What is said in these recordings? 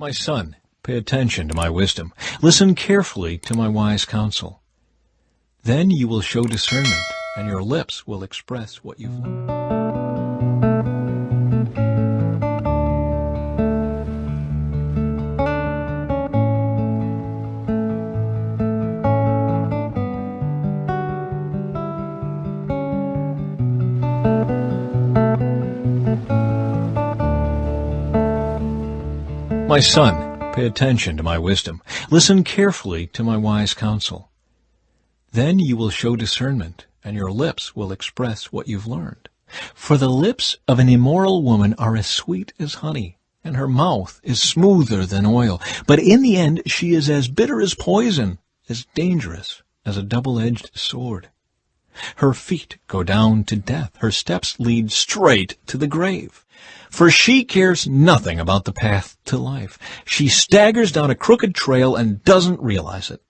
My son, pay attention to my wisdom. Listen carefully to my wise counsel. Then you will show discernment, and your lips will express what you've learned. My son, pay attention to my wisdom. Listen carefully to my wise counsel. Then you will show discernment, and your lips will express what you've learned. For the lips of an immoral woman are as sweet as honey, and her mouth is smoother than oil. But in the end she is as bitter as poison, as dangerous as a double-edged sword. Her feet go down to death. Her steps lead straight to the grave. For she cares nothing about the path to life. She staggers down a crooked trail and doesn't realize it.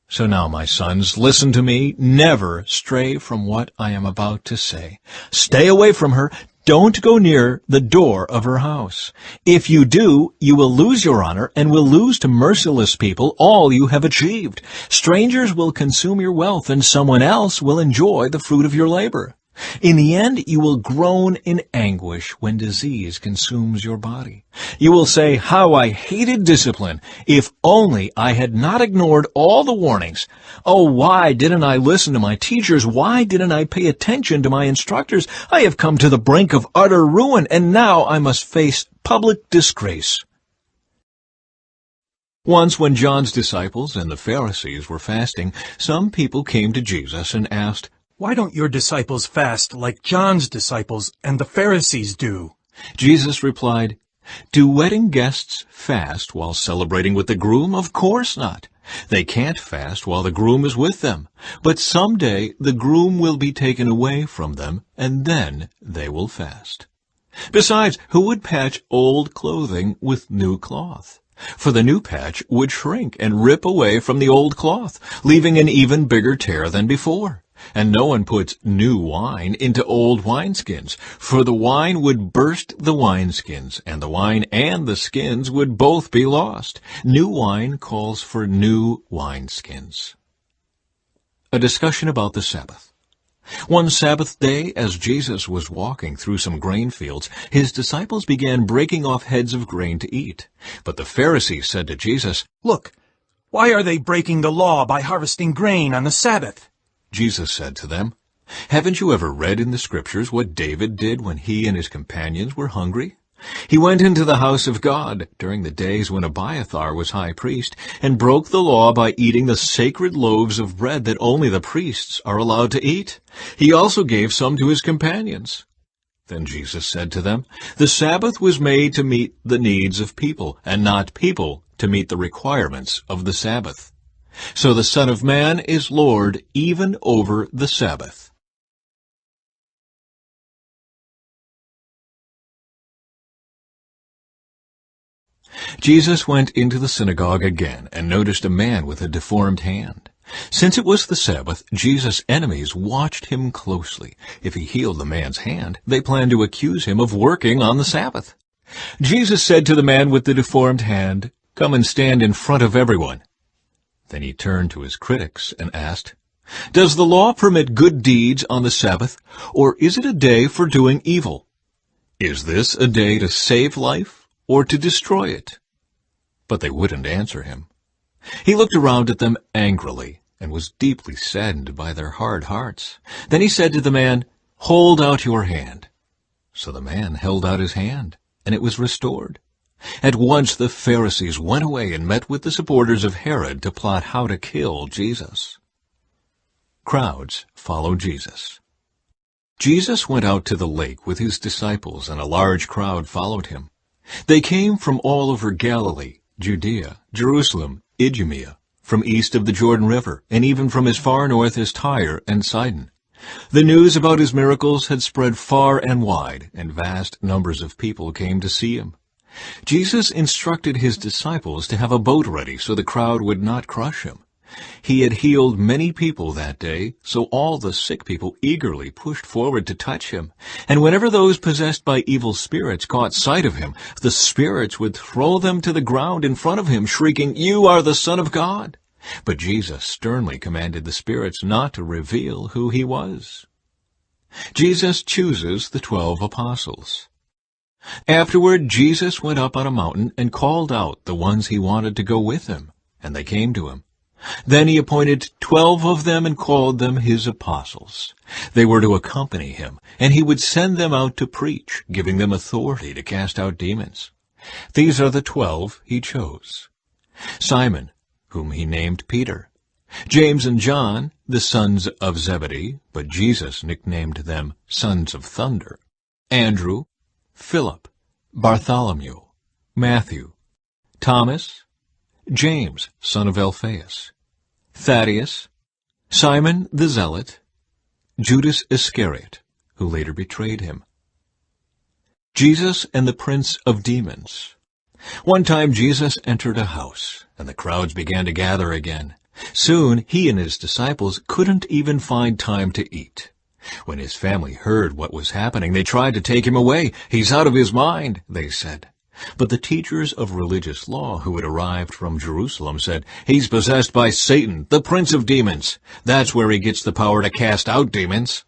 So now, my sons, listen to me. Never stray from what I am about to say. Stay away from her. Don't go near the door of her house. If you do, you will lose your honor and will lose to merciless people all you have achieved. Strangers will consume your wealth, and someone else will enjoy the fruit of your labor. In the end, you will groan in anguish when disease consumes your body. You will say, "How I hated discipline! If only I had not ignored all the warnings. Oh, why didn't I listen to my teachers? Why didn't I pay attention to my instructors? I have come to the brink of utter ruin, and now I must face public disgrace." Once when John's disciples and the Pharisees were fasting, some people came to Jesus and asked, "Why don't your disciples fast like John's disciples and the Pharisees do?" Jesus replied, "Do wedding guests fast while celebrating with the groom? Of course not. They can't fast while the groom is with them. But someday the groom will be taken away from them, and then they will fast. Besides, who would patch old clothing with new cloth? For the new patch would shrink and rip away from the old cloth, leaving an even bigger tear than before. And no one puts new wine into old wineskins, for the wine would burst the wineskins, and the wine and the skins would both be lost. New wine calls for new wineskins." A discussion about the Sabbath. One Sabbath day, as Jesus was walking through some grain fields, his disciples began breaking off heads of grain to eat. But the Pharisees said to Jesus, "Look, why are they breaking the law by harvesting grain on the Sabbath?" Jesus said to them, "Haven't you ever read in the Scriptures what David did when he and his companions were hungry? He went into the house of God during the days when Abiathar was high priest and broke the law by eating the sacred loaves of bread that only the priests are allowed to eat. He also gave some to his companions." Then Jesus said to them, "The Sabbath was made to meet the needs of people, and not people to meet the requirements of the Sabbath. So the Son of Man is Lord even over the Sabbath." Jesus went into the synagogue again and noticed a man with a deformed hand. Since it was the Sabbath, Jesus' enemies watched him closely. If he healed the man's hand, they planned to accuse him of working on the Sabbath. Jesus said to the man with the deformed hand, "Come and stand in front of everyone." Then he turned to his critics and asked, "Does the law permit good deeds on the Sabbath, or is it a day for doing evil? Is this a day to save life or to destroy it?" But they wouldn't answer him. He looked around at them angrily and was deeply saddened by their hard hearts. Then he said to the man, "Hold out your hand." So the man held out his hand, and it was restored. At once the Pharisees went away and met with the supporters of Herod to plot how to kill Jesus. Crowds followed Jesus. Jesus went out to the lake with his disciples, and a large crowd followed him. They came from all over Galilee, Judea, Jerusalem, Idumea, from east of the Jordan River, and even from as far north as Tyre and Sidon. The news about his miracles had spread far and wide, and vast numbers of people came to see him. Jesus instructed his disciples to have a boat ready so the crowd would not crush him. He had healed many people that day, so all the sick people eagerly pushed forward to touch him. And whenever those possessed by evil spirits caught sight of him, the spirits would throw them to the ground in front of him, shrieking, "You are the Son of God!" But Jesus sternly commanded the spirits not to reveal who he was. Jesus chooses the 12 apostles. Afterward, Jesus went up on a mountain and called out the ones he wanted to go with him, and they came to him. Then he appointed 12 of them and called them his apostles. They were to accompany him, and he would send them out to preach, giving them authority to cast out demons. These are the 12 he chose: Simon, whom he named Peter; James and John, the sons of Zebedee, but Jesus nicknamed them sons of thunder; Andrew, Philip, Bartholomew, Matthew, Thomas, James, son of Alphaeus, Thaddeus, Simon the Zealot, Judas Iscariot, who later betrayed him. Jesus and the Prince of Demons. One time Jesus entered a house, and the crowds began to gather again. Soon he and his disciples couldn't even find time to eat. When his family heard what was happening, they tried to take him away. "He's out of his mind," they said. But the teachers of religious law who had arrived from Jerusalem said, "He's possessed by Satan, the prince of demons. That's where he gets the power to cast out demons."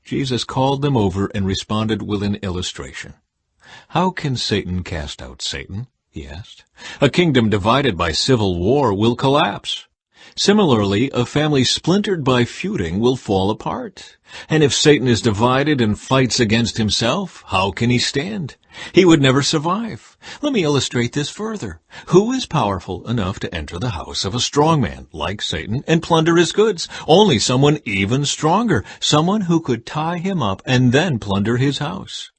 Jesus called them over and responded with an illustration. "How can Satan cast out Satan?" he asked. "A kingdom divided by civil war will collapse. Similarly, a family splintered by feuding will fall apart. And if Satan is divided and fights against himself, how can he stand? He would never survive. Let me illustrate this further. Who is powerful enough to enter the house of a strong man like Satan and plunder his goods? Only someone even stronger, someone who could tie him up and then plunder his house.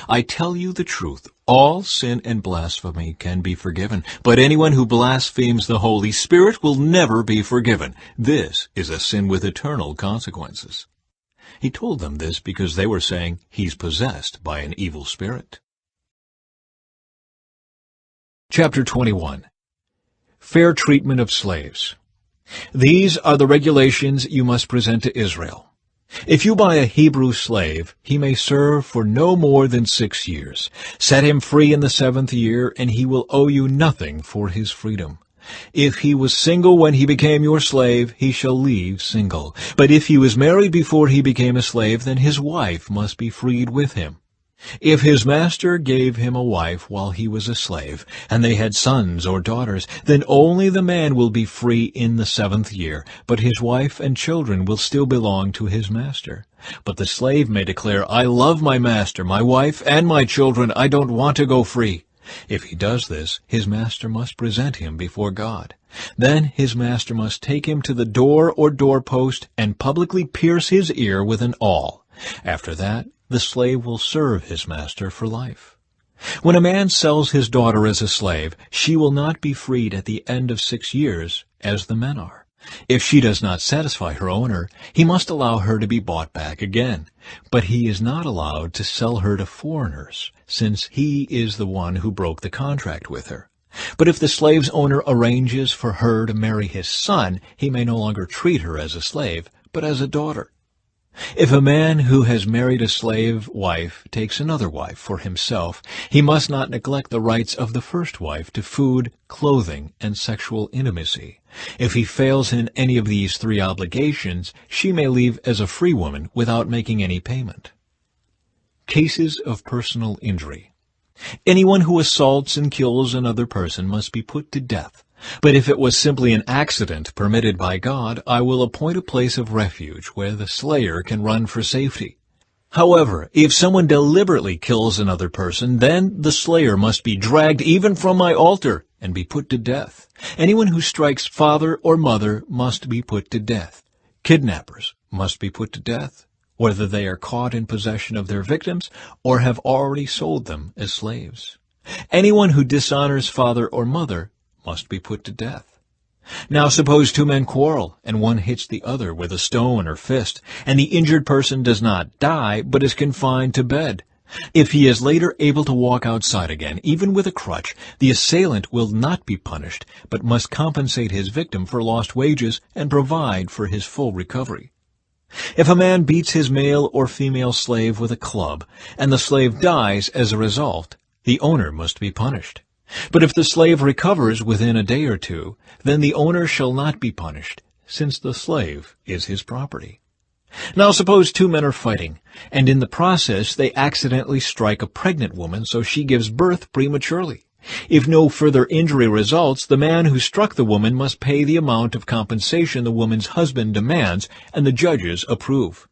I tell you the truth, all sin and blasphemy can be forgiven, but anyone who blasphemes the Holy Spirit will never be forgiven. This is a sin with eternal consequences." He told them this because they were saying he's possessed by an evil spirit. Chapter 21. Fair treatment of slaves. These are the regulations you must present to Israel. If you buy a Hebrew slave, he may serve for no more than 6 years. Set him free in the 7th year, and he will owe you nothing for his freedom. If he was single when he became your slave, he shall leave single. But if he was married before he became a slave, then his wife must be freed with him. If his master gave him a wife while he was a slave, and they had sons or daughters, then only the man will be free in the 7th year, but his wife and children will still belong to his master. But the slave may declare, "I love my master, my wife, and my children. I don't want to go free." If he does this, his master must present him before God. Then his master must take him to the door or doorpost and publicly pierce his ear with an awl. After that, the slave will serve his master for life. When a man sells his daughter as a slave, she will not be freed at the end of 6 years, as the men are. If she does not satisfy her owner, he must allow her to be bought back again. But he is not allowed to sell her to foreigners, since he is the one who broke the contract with her. But if the slave's owner arranges for her to marry his son, he may no longer treat her as a slave, but as a daughter. If a man who has married a slave wife takes another wife for himself, he must not neglect the rights of the first wife to food, clothing, and sexual intimacy. If he fails in any of these 3 obligations, she may leave as a free woman without making any payment. Cases of personal injury. Anyone who assaults and kills another person must be put to death. But if it was simply an accident permitted by God, I will appoint a place of refuge where the slayer can run for safety. However, if someone deliberately kills another person, then the slayer must be dragged even from my altar and be put to death. Anyone who strikes father or mother must be put to death. Kidnappers must be put to death, whether they are caught in possession of their victims or have already sold them as slaves. Anyone who dishonors father or mother must be put to death. Now suppose 2 men quarrel, and one hits the other with a stone or fist, and the injured person does not die, but is confined to bed. If he is later able to walk outside again, even with a crutch, the assailant will not be punished, but must compensate his victim for lost wages and provide for his full recovery. If a man beats his male or female slave with a club, and the slave dies as a result, the owner must be punished. But if the slave recovers within a day or two, then the owner shall not be punished, since the slave is his property. Now suppose two men are fighting, and in the process they accidentally strike a pregnant woman so she gives birth prematurely. If no further injury results, the man who struck the woman must pay the amount of compensation the woman's husband demands, and the judges approve.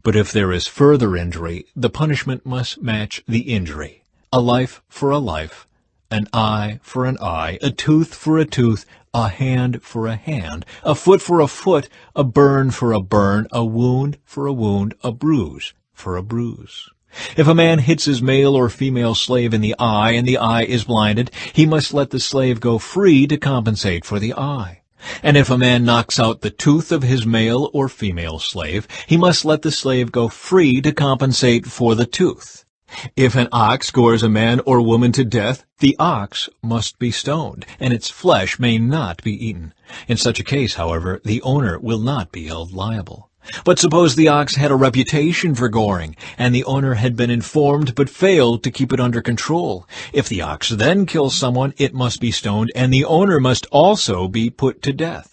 But if there is further injury, the punishment must match the injury. A life for a life, an eye for an eye, a tooth for a tooth, a hand for a hand, a foot for a foot, a burn for a burn, a wound for a wound, a bruise for a bruise. If a man hits his male or female slave in the eye and the eye is blinded, he must let the slave go free to compensate for the eye. And if a man knocks out the tooth of his male or female slave, he must let the slave go free to compensate for the tooth. If an ox gores a man or woman to death, the ox must be stoned, and its flesh may not be eaten. In such a case, however, the owner will not be held liable. But suppose the ox had a reputation for goring, and the owner had been informed but failed to keep it under control. If the ox then kills someone, it must be stoned, and the owner must also be put to death.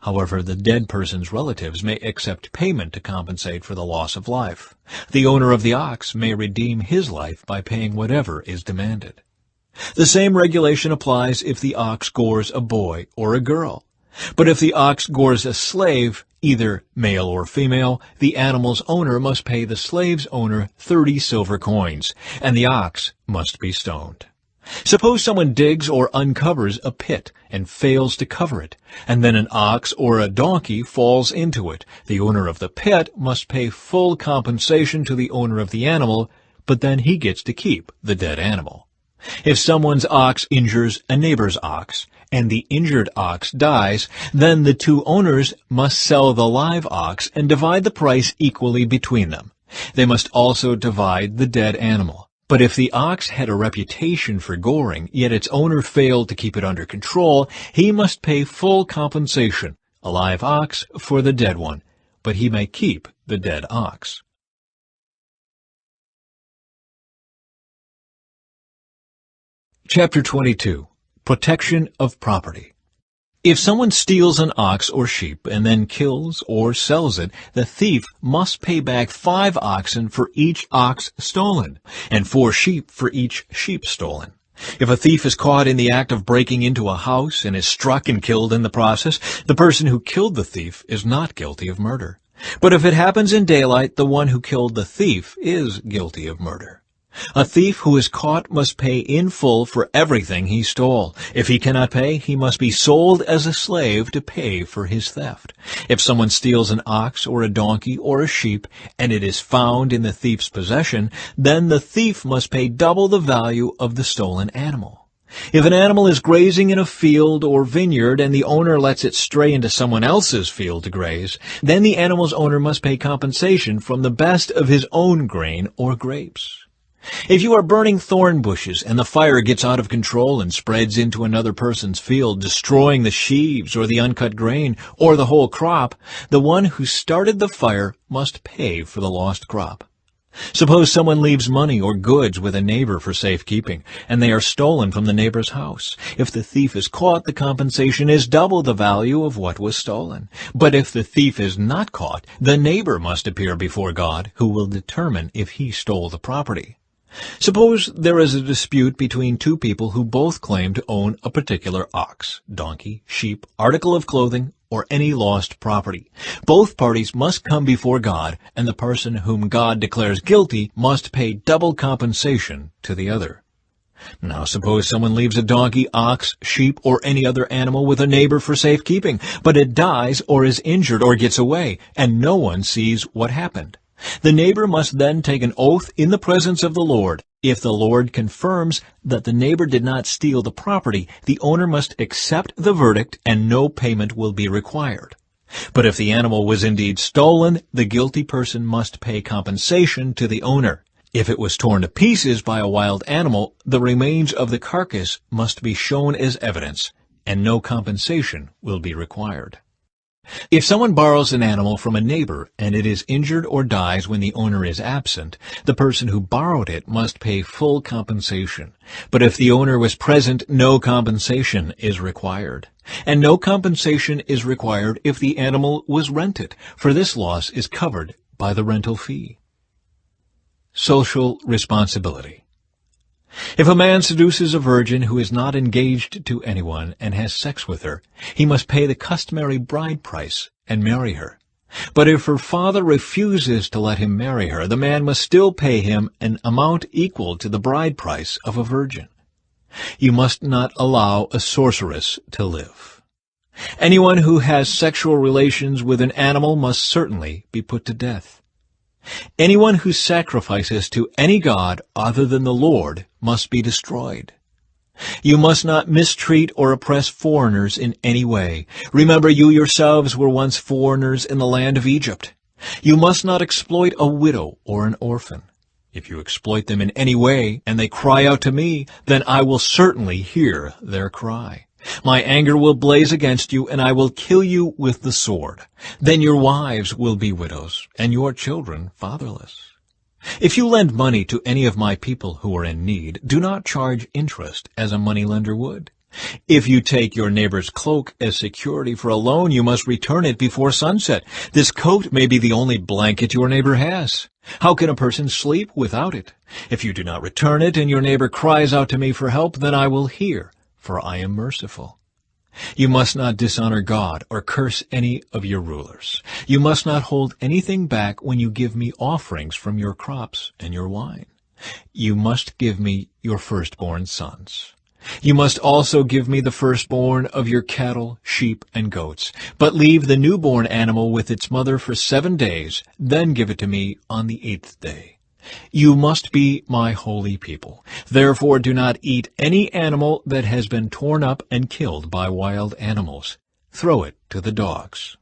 However, the dead person's relatives may accept payment to compensate for the loss of life. The owner of the ox may redeem his life by paying whatever is demanded. The same regulation applies if the ox gores a boy or a girl. But if the ox gores a slave, either male or female, the animal's owner must pay the slave's owner 30 silver coins, and the ox must be stoned. Suppose someone digs or uncovers a pit and fails to cover it, and then an ox or a donkey falls into it. The owner of the pit must pay full compensation to the owner of the animal, but then he gets to keep the dead animal. If someone's ox injures a neighbor's ox, and the injured ox dies, then the two owners must sell the live ox and divide the price equally between them. They must also divide the dead animal. But if the ox had a reputation for goring, yet its owner failed to keep it under control, he must pay full compensation, a live ox for the dead one, but he may keep the dead ox. Chapter 22. Protection of Property. If someone steals an ox or sheep and then kills or sells it, the thief must pay back 5 oxen for each ox stolen, and 4 sheep for each sheep stolen. If a thief is caught in the act of breaking into a house and is struck and killed in the process, the person who killed the thief is not guilty of murder. But if it happens in daylight, the one who killed the thief is guilty of murder. A thief who is caught must pay in full for everything he stole. If he cannot pay, he must be sold as a slave to pay for his theft. If someone steals an ox or a donkey or a sheep, and it is found in the thief's possession, then the thief must pay double the value of the stolen animal. If an animal is grazing in a field or vineyard and the owner lets it stray into someone else's field to graze, then the animal's owner must pay compensation from the best of his own grain or grapes. If you are burning thorn bushes and the fire gets out of control and spreads into another person's field, destroying the sheaves or the uncut grain or the whole crop, the one who started the fire must pay for the lost crop. Suppose someone leaves money or goods with a neighbor for safekeeping, and they are stolen from the neighbor's house. If the thief is caught, the compensation is double the value of what was stolen. But if the thief is not caught, the neighbor must appear before God, who will determine if he stole the property. Suppose there is a dispute between two people who both claim to own a particular ox, donkey, sheep, article of clothing, or any lost property. Both parties must come before God, and the person whom God declares guilty must pay double compensation to the other. Now suppose someone leaves a donkey, ox, sheep, or any other animal with a neighbor for safekeeping, but it dies or is injured or gets away, and no one sees what happened. The neighbor must then take an oath in the presence of the Lord. If the Lord confirms that the neighbor did not steal the property, the owner must accept the verdict and no payment will be required. But if the animal was indeed stolen, the guilty person must pay compensation to the owner. If it was torn to pieces by a wild animal, the remains of the carcass must be shown as evidence, and no compensation will be required. If someone borrows an animal from a neighbor and it is injured or dies when the owner is absent, the person who borrowed it must pay full compensation. But if the owner was present, no compensation is required. And no compensation is required if the animal was rented, for this loss is covered by the rental fee. Social responsibility. If a man seduces a virgin who is not engaged to anyone and has sex with her, he must pay the customary bride price and marry her. But if her father refuses to let him marry her, the man must still pay him an amount equal to the bride price of a virgin. You must not allow a sorceress to live. Anyone who has sexual relations with an animal must certainly be put to death. Anyone who sacrifices to any god other than the Lord must be destroyed. You must not mistreat or oppress foreigners in any way. Remember, you yourselves were once foreigners in the land of Egypt. You must not exploit a widow or an orphan. If you exploit them in any way, and they cry out to me, then I will certainly hear their cry. My anger will blaze against you, and I will kill you with the sword. Then your wives will be widows, and your children fatherless. If you lend money to any of my people who are in need, do not charge interest as a moneylender would. If you take your neighbor's cloak as security for a loan, you must return it before sunset. This coat may be the only blanket your neighbor has. How can a person sleep without it? If you do not return it, and your neighbor cries out to me for help, then I will hear, for I am merciful. You must not dishonor God or curse any of your rulers. You must not hold anything back when you give me offerings from your crops and your wine. You must give me your firstborn sons. You must also give me the firstborn of your cattle, sheep, and goats. But leave the newborn animal with its mother for 7 days, then give it to me on the 8th day. You must be my holy people. Therefore do not eat any animal that has been torn up and killed by wild animals. Throw it to the dogs.